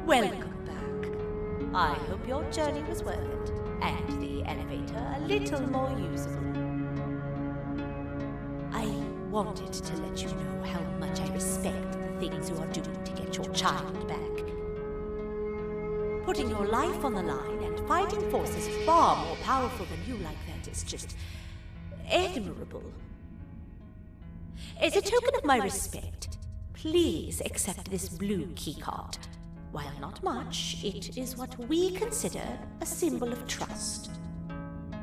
Welcome back. I hope your journey was worth it, and the elevator a little more usable. I wanted to let you know how much I respect the things you are doing to get your child back. Putting your life on the line and fighting forces far more powerful than you like that is just admirable. As a token of my respect, please accept this blue keycard. While not much, it is what we consider a symbol of trust.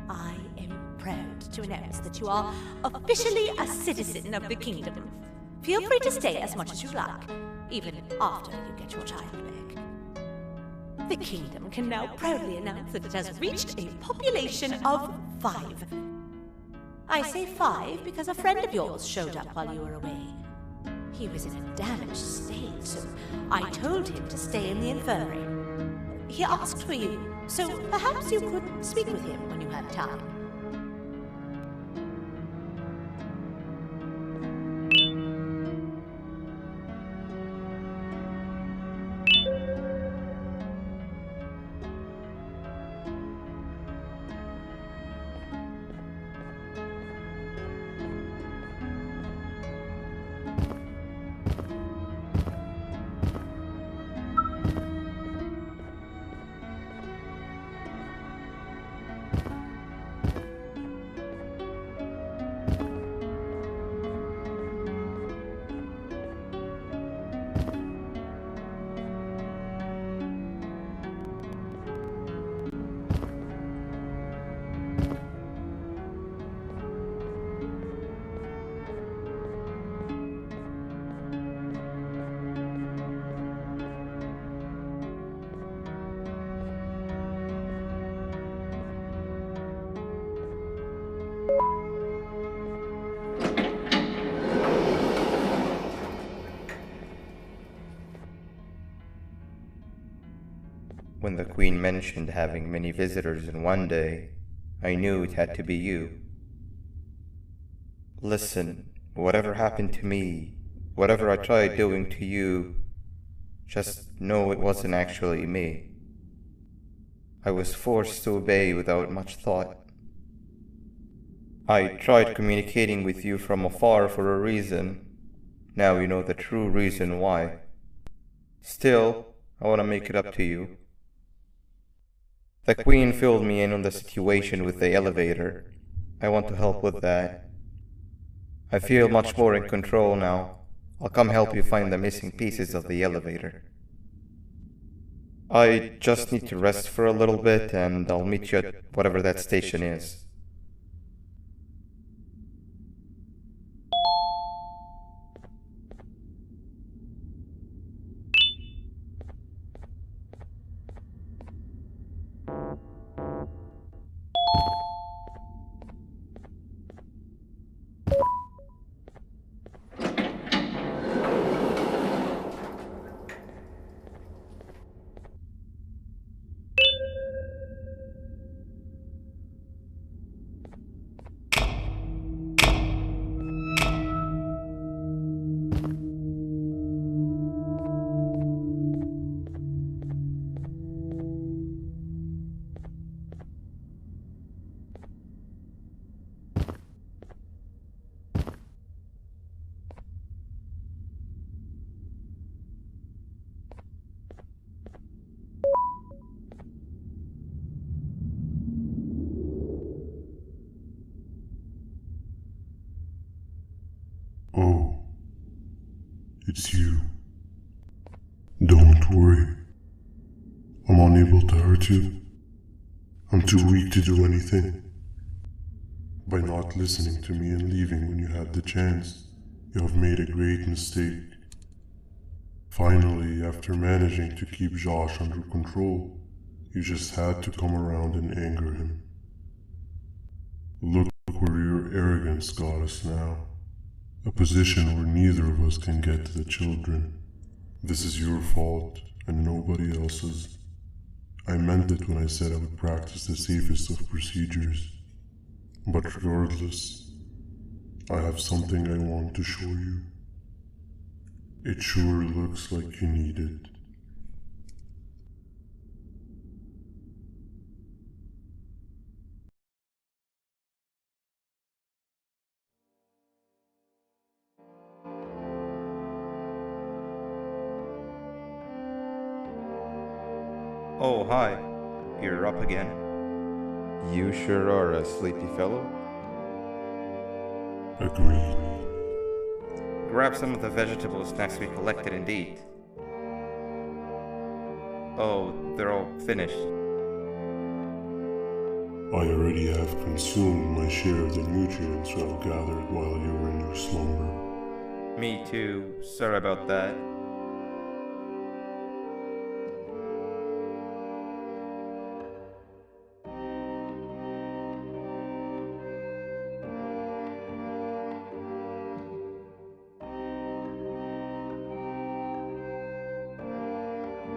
I am proud to announce that you are officially a citizen of the kingdom. Feel free to stay as much as you like, even after you get your child back. The kingdom can now proudly announce that it has reached a population of 5. I say 5 because a friend of yours showed up while you were away. He was in a damaged state, so I told him to stay in the infirmary. He asked for you, so perhaps you could speak with him when you have time. When the Queen mentioned having many visitors in one day, I knew it had to be you. Listen, whatever happened to me, whatever I tried doing to you, just know it wasn't actually me. I was forced to obey without much thought. I tried communicating with you from afar for a reason. Now you know the true reason why. Still, I want to make it up to you. The Queen filled me in on the situation with the elevator. I want to help with that. I feel much more in control now. I'll come help you find the missing pieces of the elevator. I just need to rest for a little bit and I'll meet you at whatever that station is. Oh, it's you. Don't worry. I'm unable to hurt you. I'm too weak to do anything. By not listening to me and leaving when you had the chance, you have made a great mistake. Finally, after managing to keep Josh under control, you just had to come around and anger him. Look where your arrogance got us now. A position where neither of us can get to the children. This is your fault, and nobody else's. I meant it when I said I would practice the safest of procedures. But regardless, I have something I want to show you. It sure looks like you need it. Oh, hi. You're up again. You sure are a sleepy fellow. Agreed. Grab some of the vegetable snacks we collected and eat. Oh, they're all finished. I already have consumed my share of the nutrients I've gathered while you were in your slumber. Me too. Sorry about that.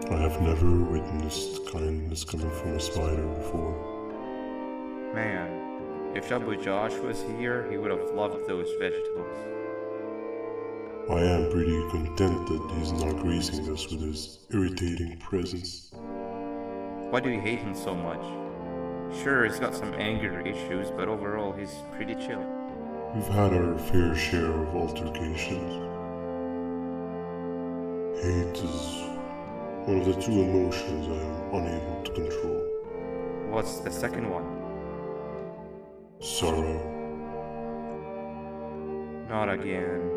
I have never witnessed kindness coming from a spider before. Man, if Shabu Josh was here, he would have loved those vegetables. I am pretty content that he's not gracing us with his irritating presence. Why do you hate him so much? Sure, he's got some anger issues, but overall he's pretty chill. We've had our fair share of altercations. Hate is one of the two emotions I am unable to control. What's the second one? Sorrow. Not again.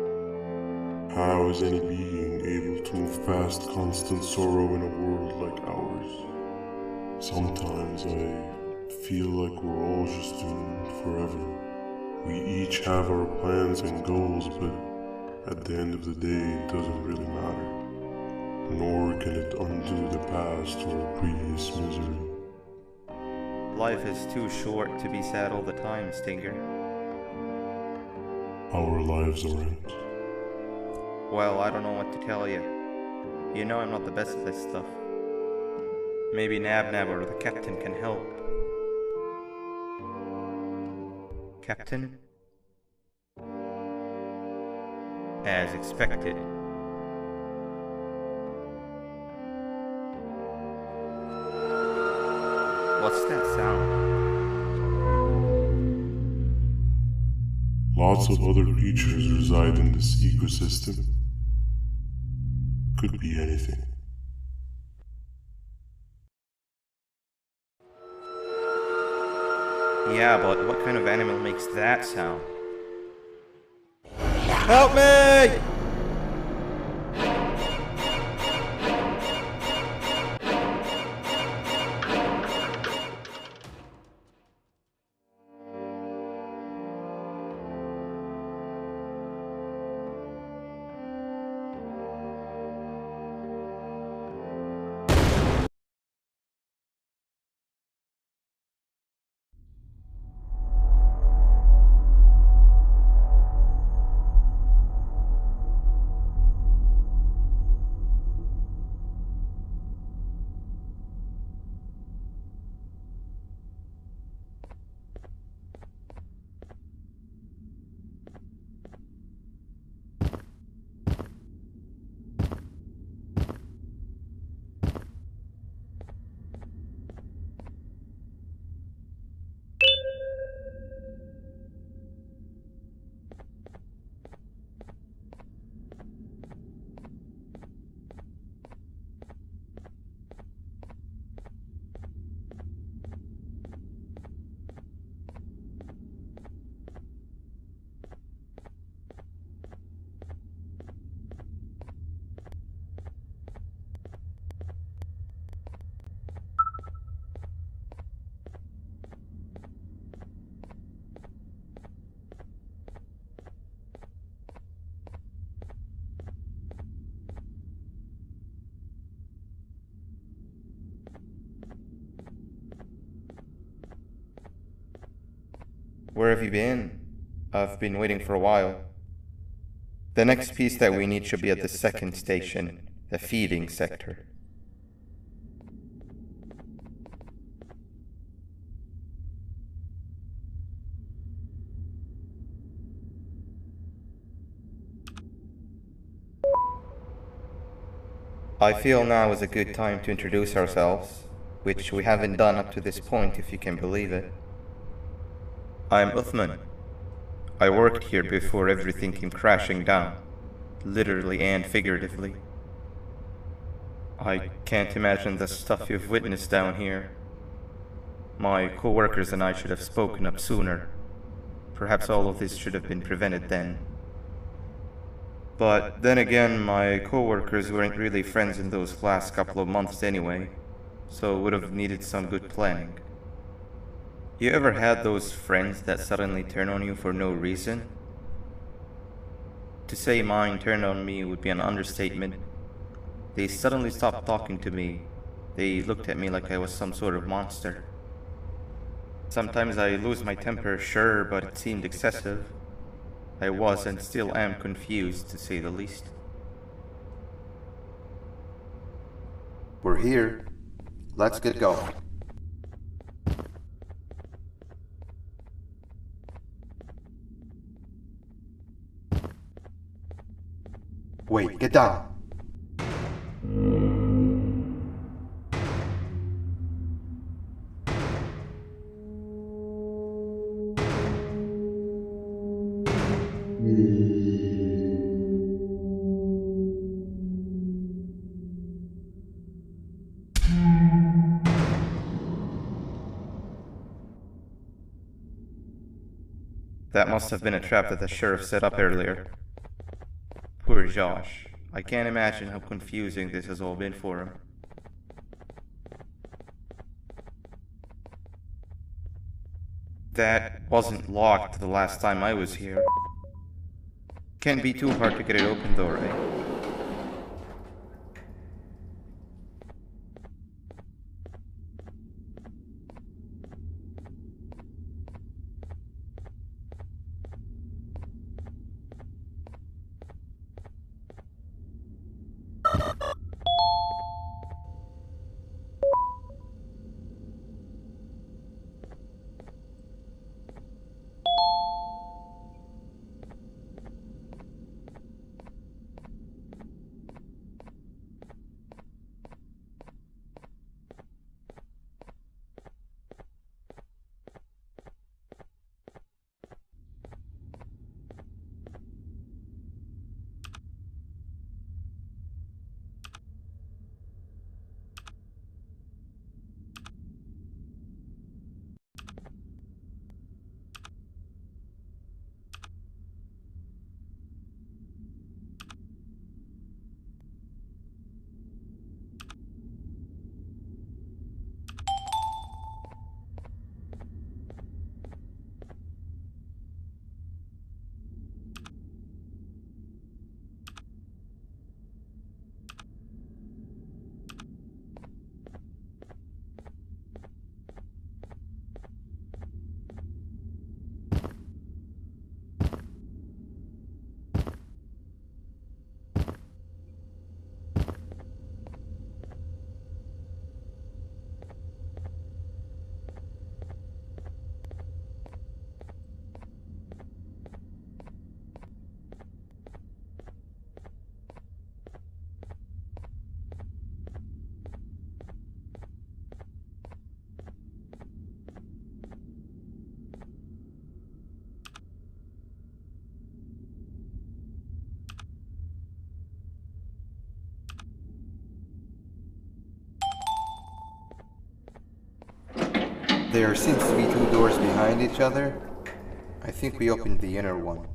How is any being able to move past constant sorrow in a world like ours? Sometimes I feel like we're all just doomed forever. We each have our plans and goals, but at the end of the day, it doesn't really matter. Nor can it undo the past or previous misery. Life is too short to be sad all the time, Stinger. Our lives aren't. Well, I don't know what to tell you. You know I'm not the best at this stuff. Maybe Nab or the captain can help. Captain? As expected. What's that sound? Lots of other creatures reside in this ecosystem. Could be anything. Yeah, but what kind of animal makes that sound? Help me! Where have you been? I've been waiting for a while. The next piece that we need should be at the second station, the feeding sector. I feel now is a good time to introduce ourselves, which we haven't done up to this point, if you can believe it. I'm Uthman. I worked here before everything came crashing down, literally and figuratively. I can't imagine the stuff you've witnessed down here. My co-workers and I should have spoken up sooner. Perhaps all of this should have been prevented then. But then again, my co-workers weren't really friends in those last couple of months anyway, so would have needed some good planning. You ever had those friends that suddenly turn on you for no reason? To say mine turned on me would be an understatement. They suddenly stopped talking to me. They looked at me like I was some sort of monster. Sometimes I lose my temper, sure, but it seemed excessive. I was and still am confused, to say the least. We're here. Let's get going. Wait, get down. That must have been a trap that the sheriff set up earlier. Poor Josh. I can't imagine how confusing this has all been for him. That wasn't locked the last time I was here. Can't be too hard to get it open though, right? There seems to be two doors behind each other. I think we opened the inner one.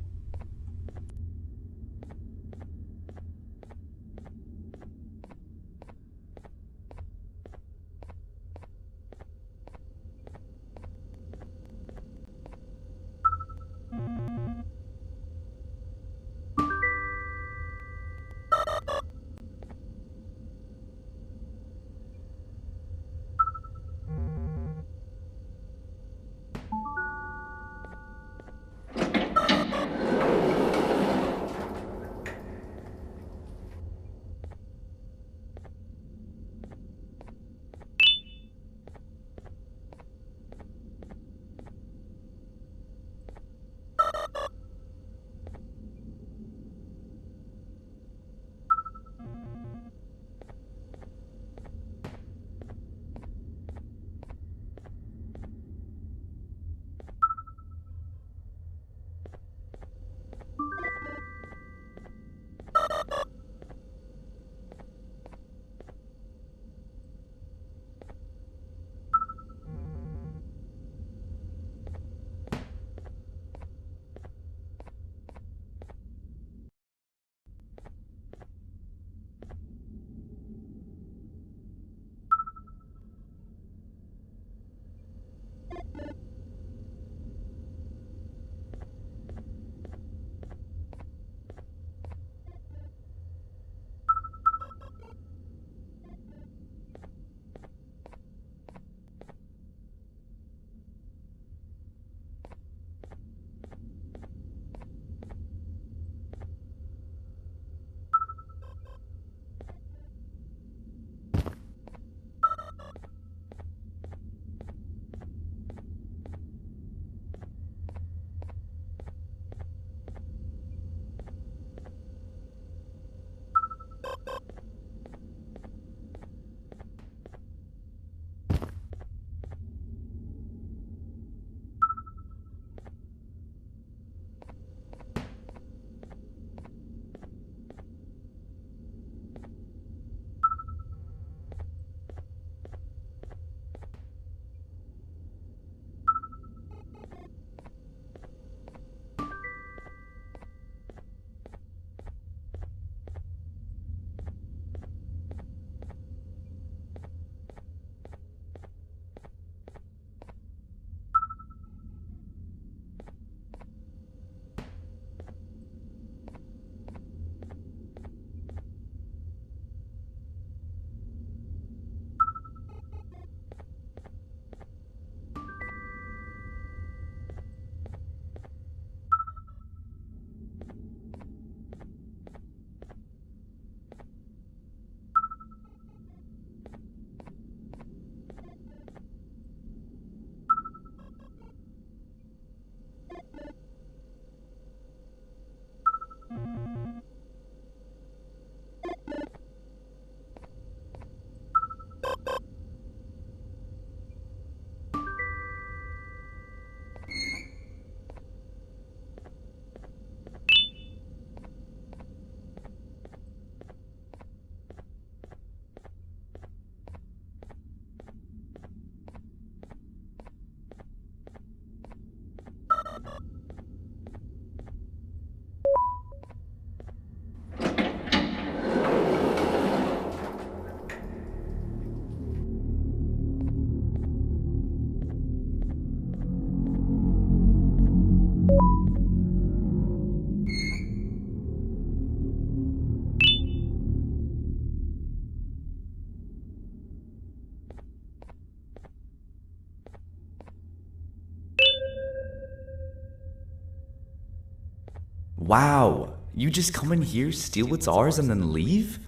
Wow, you just come in here, steal what's ours, and then leave?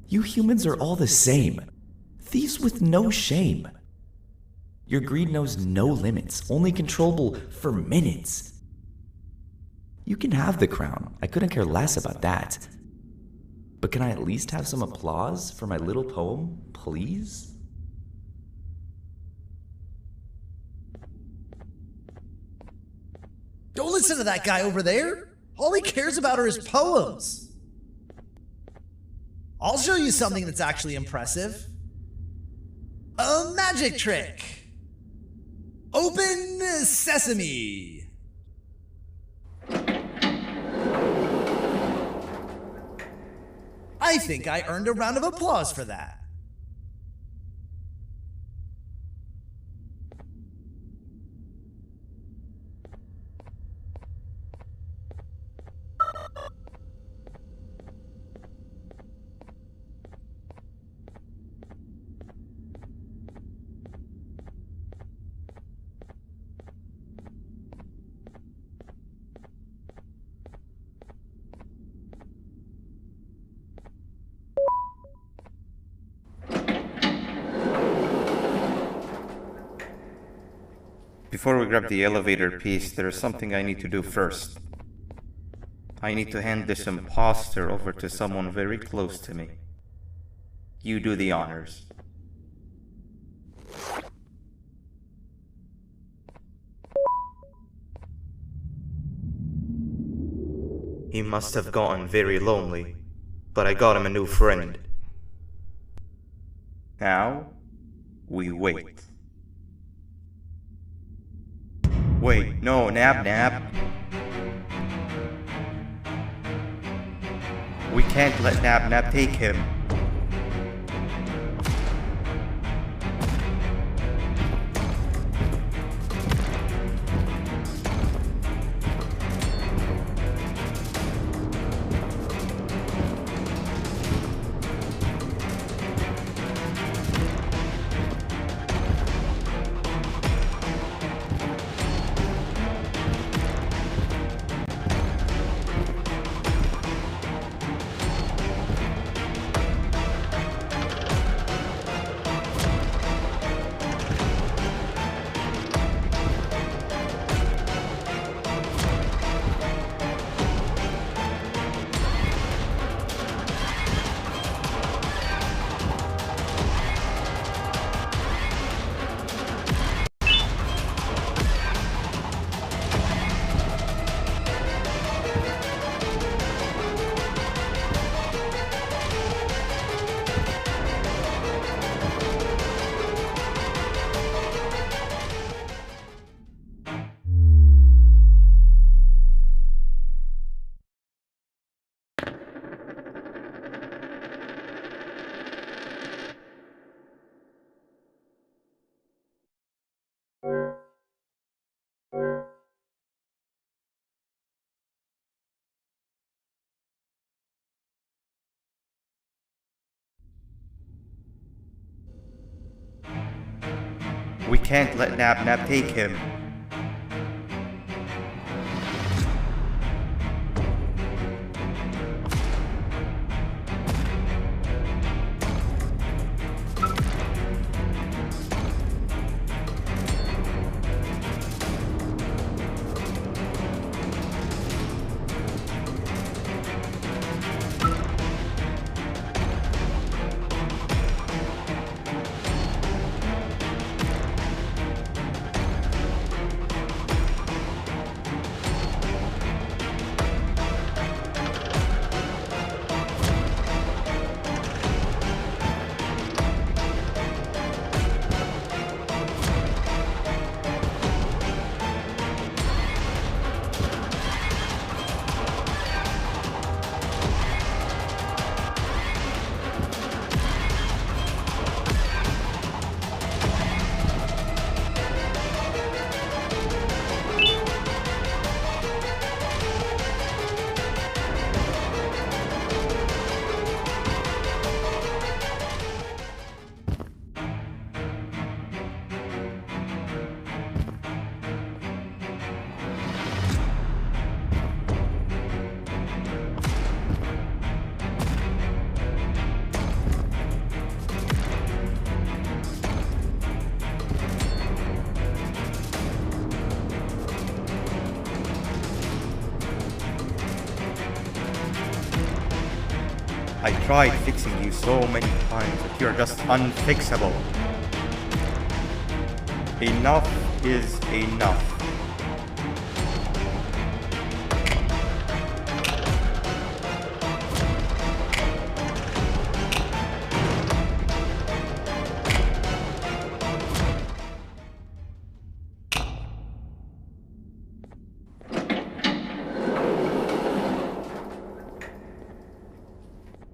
You humans are all the same. Thieves with no shame. Your greed knows no limits, only controllable for minutes. You can have the crown, I couldn't care less about that. But can I at least have some applause for my little poem, please? Don't listen to that guy over there. All he cares about are his poems. I'll show you something that's actually impressive. A magic trick. Open sesame. I think I earned a round of applause for that. Before we grab the elevator piece, there is something I need to do first. I need to hand this imposter over to someone very close to me. You do the honors. He must have gotten very lonely, but I got him a new friend. Now, we wait. Wait, no, Nab. We can't let Nab take him. We can't let Nab take him. tried fixing you so many times that you're just unfixable. Enough is enough.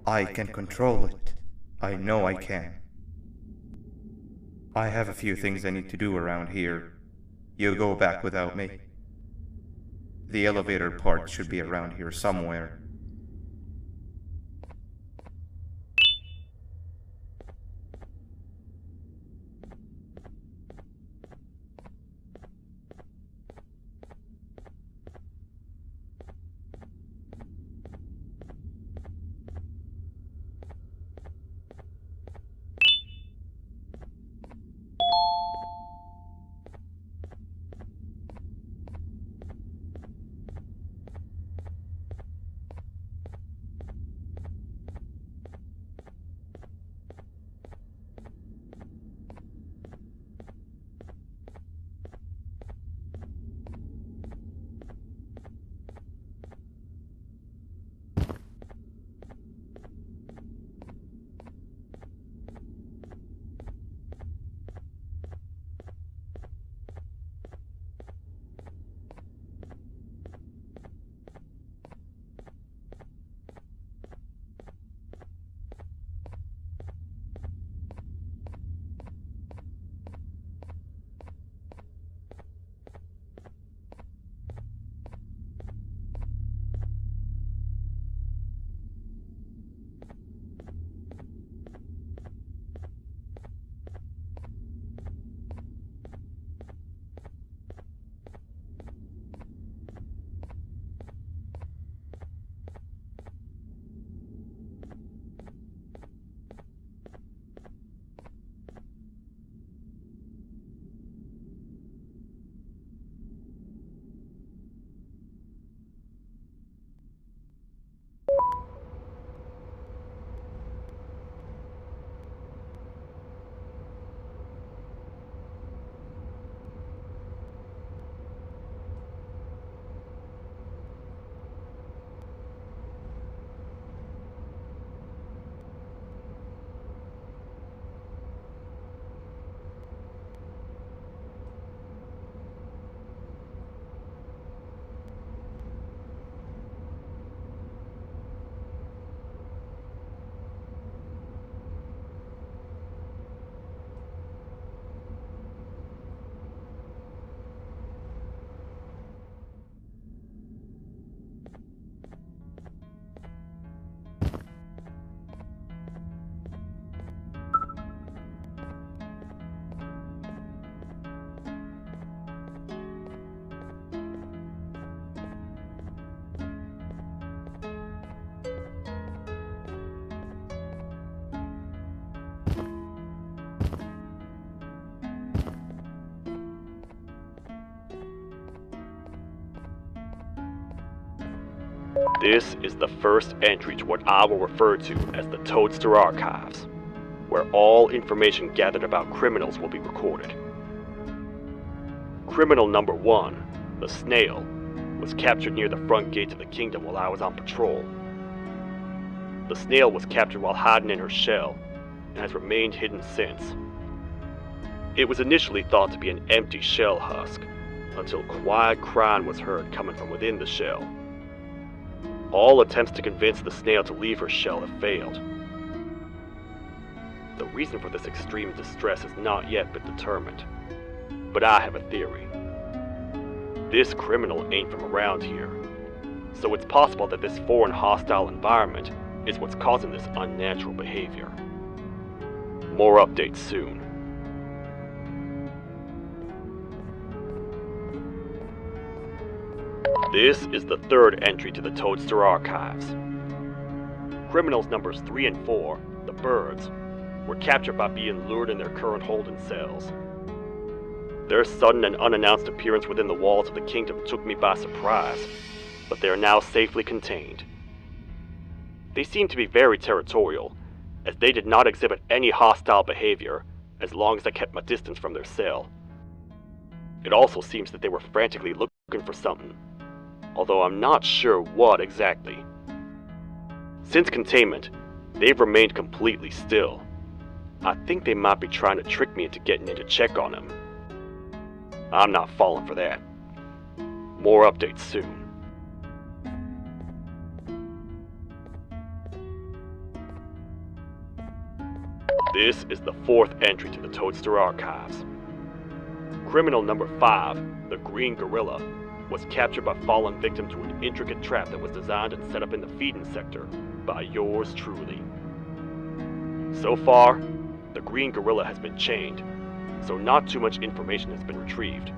I can control it. I know I can. I have a few things I need to do around here. You go back without me. The elevator part should be around here somewhere. This is the first entry to what I will refer to as the Toadster Archives, where all information gathered about criminals will be recorded. Criminal number 1, the Snail, was captured near the front gates of the kingdom while I was on patrol. The Snail was captured while hiding in her shell, and has remained hidden since. It was initially thought to be an empty shell husk, until quiet crying was heard coming from within the shell. All attempts to convince the Snail to leave her shell have failed. The reason for this extreme distress has not yet been determined, but I have a theory. This criminal ain't from around here, so it's possible that this foreign hostile environment is what's causing this unnatural behavior. More updates soon. This is the third entry to the Toadster Archives. Criminals numbers 3 and 4, the birds, were captured by being lured in their current holding cells. Their sudden and unannounced appearance within the walls of the kingdom took me by surprise, but they are now safely contained. They seemed to be very territorial, as they did not exhibit any hostile behavior as long as I kept my distance from their cell. It also seems that they were frantically looking for something, although I'm not sure what exactly. Since containment, they've remained completely still. I think they might be trying to trick me into getting in to check on them. I'm not falling for that. More updates soon. This is the 4th entry to the Toadster Archives. Criminal number 5, the Green Gorilla, was captured by falling victim to an intricate trap that was designed and set up in the feeding sector by yours truly. So far, the Green Gorilla has been chained, so not too much information has been retrieved.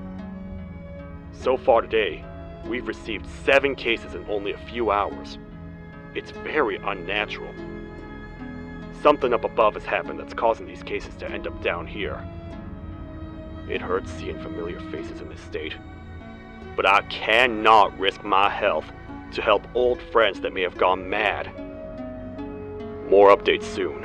So far today, we've received 7 cases in only a few hours. It's very unnatural. Something up above has happened that's causing these cases to end up down here. It hurts seeing familiar faces in this state, but I cannot risk my health to help old friends that may have gone mad. More updates soon.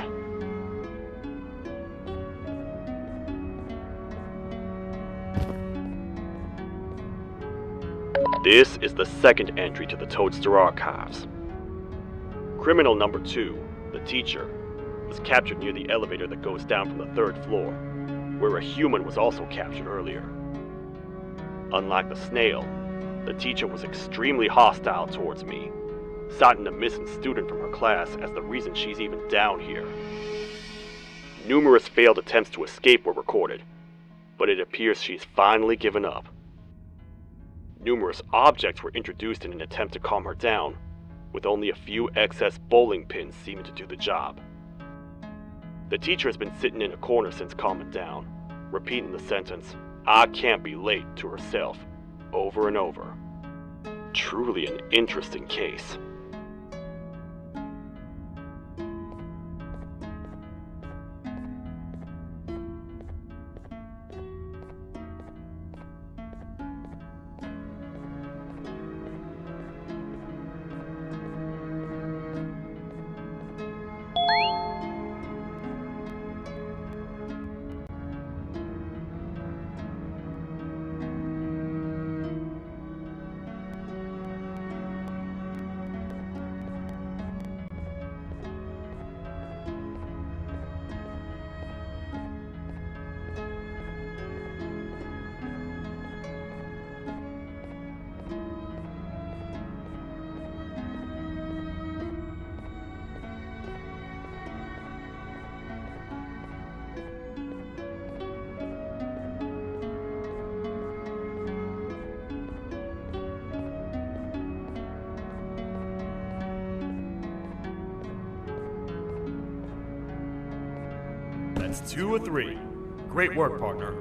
This is the 2nd entry to the Toadster Archives. Criminal number 2, the teacher, was captured near the elevator that goes down from the 3rd floor, where a human was also captured earlier. Unlike the snail, the teacher was extremely hostile towards me, citing a missing student from her class as the reason she's even down here. Numerous failed attempts to escape were recorded, but it appears she's finally given up. Numerous objects were introduced in an attempt to calm her down, with only a few excess bowling pins seeming to do the job. The teacher has been sitting in a corner since calming down, repeating the sentence, "I can't be late," to herself, over and over. Truly an interesting case. That's 2 of 3. Great work, partner.